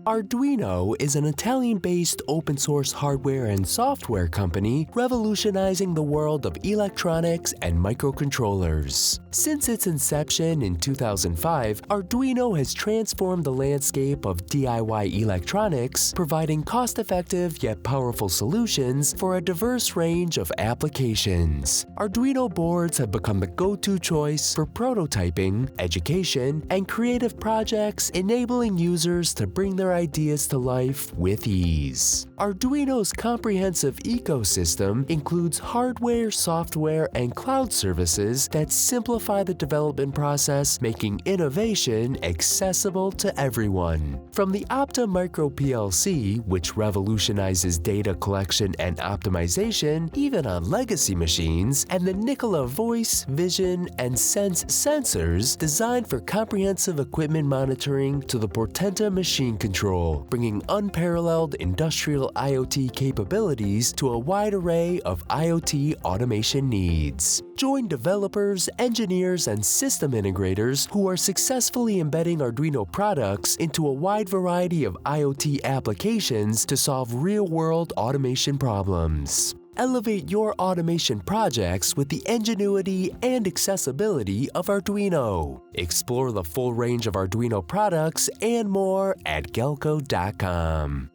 Arduino is an Italian-based open-source hardware and software company revolutionizing the world of electronics and microcontrollers. Since its inception in 2005, Arduino has transformed the landscape of DIY electronics, providing cost-effective yet powerful solutions for a diverse range of applications. Arduino boards have become the go-to choice for prototyping, education, and creative projects, enabling users to bring their ideas to life with ease. Arduino's comprehensive ecosystem includes hardware, software, and cloud services that simplify the development process, making innovation accessible to everyone. From the Opta Micro PLC, which revolutionizes data collection and optimization even on legacy machines, and the Nikola voice, vision, and sense sensors designed for comprehensive equipment monitoring, to the Portenta machine control, bringing unparalleled industrial IoT capabilities to a wide array of IoT automation needs. Join developers, engineers, and system integrators who are successfully embedding Arduino products into a wide variety of IoT applications to solve real-world automation problems. Elevate your automation projects with the ingenuity and accessibility of Arduino. Explore the full range of Arduino products and more at gelco.com.